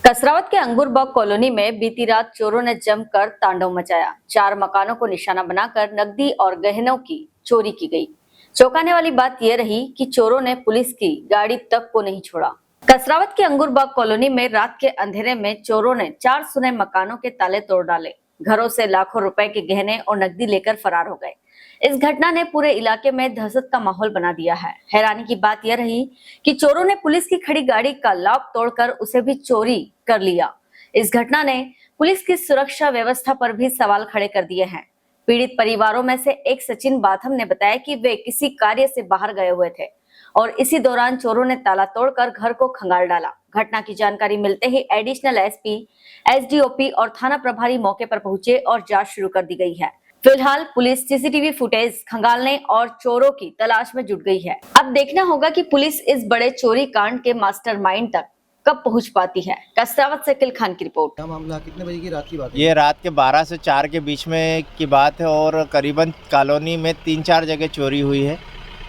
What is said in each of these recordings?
कसरावत के अंगूरबाग कॉलोनी में बीती रात चोरों ने जमकर तांडव मचाया। 4 मकानों को निशाना बनाकर नकदी और गहनों की चोरी की गई। चौंकाने वाली बात यह रही कि चोरों ने पुलिस की गाड़ी तक को नहीं छोड़ा। कसरावत के अंगूरबाग कॉलोनी में रात के अंधेरे में चोरों ने 4 सुने मकानों के ताले तोड़ डाले, घरों से लाखों रुपए के गहने और नकदी लेकर फरार हो गए। इस घटना ने पूरे इलाके में दहशत का माहौल बना दिया है। हैरानी की बात यह रही कि चोरों ने पुलिस की खड़ी गाड़ी का लॉक तोड़कर उसे भी चोरी कर लिया। इस घटना ने पुलिस की सुरक्षा व्यवस्था पर भी सवाल खड़े कर दिए हैं। पीड़ित परिवारों में से एक सचिन बाथम ने बताया कि वे किसी कार्य से बाहर गए हुए थे और इसी दौरान चोरों ने ताला तोड़कर घर को खंगाल डाला। घटना की जानकारी मिलते ही एडिशनल एसपी, एसडीओपी और थाना प्रभारी मौके पर पहुंचे और जांच शुरू कर दी गई है। फिलहाल पुलिस सीसीटीवी फुटेज खंगालने और चोरों की तलाश में जुट गई है। अब देखना होगा कि पुलिस इस बड़े चोरी कांड के मास्टरमाइंड तक कब पहुंच पाती है। कसरावत से अकील खान की रिपोर्ट। क्या मामला, कितने बजे की रात की बात है? ये रात के 12 से 4 के बीच में की बात है और करीबन कॉलोनी में 3-4 जगह चोरी हुई है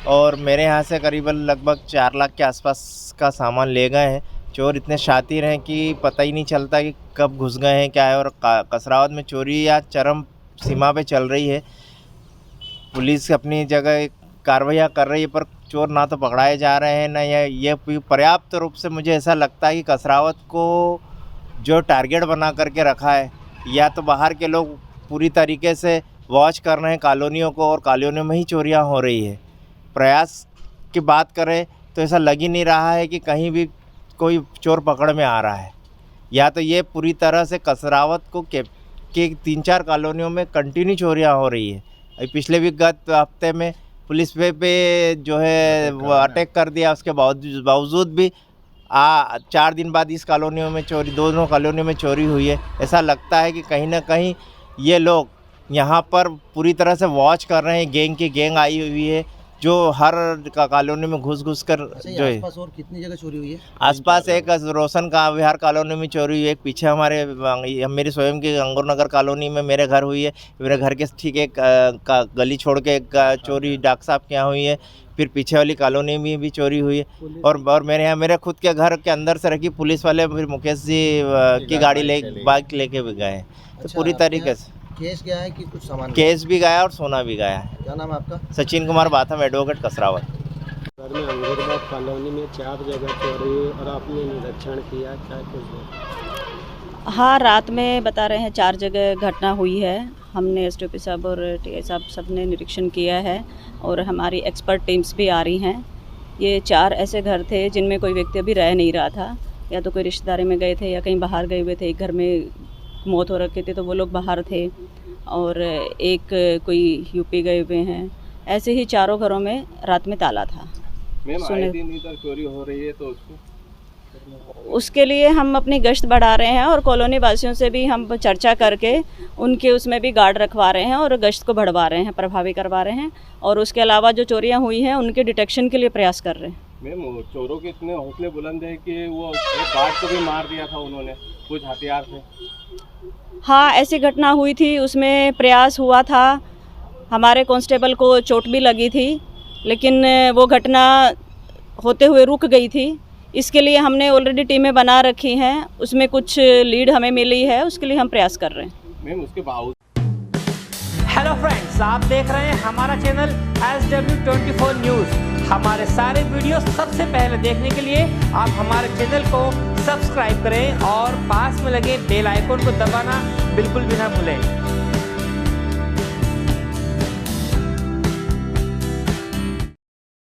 और मेरे यहाँ से करीबन लगभग 4 लाख के आसपास का सामान ले गए हैं। चोर इतने शातिर हैं कि पता ही नहीं चलता कि कब घुस गए हैं क्या है। और कसरावत में चोरी या चरम सीमा पे चल रही है। पुलिस अपनी जगह कार्रवाई कर रही है पर चोर ना तो पकड़ाए जा रहे हैं ना ये पर्याप्त रूप से मुझे ऐसा लगता है कि कसरावत को जो टारगेट बना करके रखा है, या तो बाहर के लोग पूरी तरीके से वॉच कर रहे हैं कॉलोनियों को और कॉलोनियों में ही चोरियां हो रही है। प्रयास की बात करें तो ऐसा लग ही नहीं रहा है कि कहीं भी कोई चोर पकड़ में आ रहा है। या तो ये पूरी तरह से कसरावत को के 3-4 कॉलोनियों में कंटिन्यू चोरियां हो रही है। अभी पिछले भी गत हफ्ते में पुलिस पे जो है वो अटैक कर दिया, उसके बावजूद भी 4 दिन बाद इस कॉलोनियों में चोरी, दोनों कॉलोनियों में चोरी हुई है। ऐसा लगता है कि कहीं ना कहीं ये लोग यहाँ पर पूरी तरह से वॉच कर रहे हैं। गैंग की गैंग आई हुई है जो हर कॉलोनी में घुस कर जो है। आसपास और कितनी जगह चोरी हुई है? आसपास एक रोशन का विहार कॉलोनी में चोरी हुई है, एक पीछे हमारे मेरी स्वयं की अंगूर नगर कॉलोनी में मेरे घर हुई है। मेरे घर के ठीक एक गली छोड़ के एक चोरी डॉक्टर साहब के यहाँ हुई है। फिर पीछे वाली कॉलोनी में भी चोरी हुई है। और मेरे यहाँ मेरे खुद के घर के अंदर से रखी पुलिस वाले फिर मुकेश जी की गाड़ी बाइक लेके भी गए। तो पूरी तरीके से केस गया है कि कुछ सामान? केस भी गया और सोना भी गया है। क्या नाम है आपका? सचिन कुमार बाथम, एडवोकेट, कसरावत। में अंगूरबाग कॉलोनी में 4 जगह चोरी हुई और आपने निरीक्षण किया, क्या कुछ? हाँ, रात में बता रहे हैं 4 जगह घटना हुई है। हमने एसडीओपी साहब और टीआई साहब सब ने निरीक्षण किया है और हमारी एक्सपर्ट टीम्स भी आ रही हैं। ये 4 ऐसे घर थे जिनमें कोई व्यक्ति अभी रह नहीं रहा था, या तो कोई रिश्तेदारी में गए थे या कहीं बाहर गए हुए थे। एक घर में मौत हो रखी थी तो वो लोग बाहर थे और एक कोई यूपी गए हुए हैं। ऐसे ही 4 घरों में रात में ताला था। आए दिन इधर चोरी हो रही है तो उसके लिए हम अपनी गश्त बढ़ा रहे हैं और कॉलोनी वासियों से भी हम चर्चा करके उनके उसमें भी गार्ड रखवा रहे हैं और गश्त को बढ़वा रहे हैं, प्रभावी करवा रहे हैं। और उसके अलावा जो चोरियां हुई हैं उनके डिटेक्शन के लिए प्रयास कर रहे हैं। मैम, चोरों के इतने हौसले बुलंद है कि वो एक गार्ड को भी मार दिया था उन्होंने कुछ हथियार से। हाँ, ऐसी घटना हुई थी, उसमें प्रयास हुआ था। हमारे कांस्टेबल को चोट भी लगी थी लेकिन वो घटना होते हुए रुक गई थी। इसके लिए हमने ऑलरेडी टीमें बना रखी हैं, उसमें कुछ लीड हमें मिली है, उसके लिए हम प्रयास कर रहे हैं। मैम, उसके बावजूद हेलो फ्रेंड्स, आप देख रहे हैं हमारा चैनल SW24 न्यूज़। हमारे सारे वीडियो सबसे पहले देखने के लिए आप हमारे चैनल को सब्सक्राइब करें और पास में लगे बेल आइकन को दबाना बिल्कुल भी ना भूलें।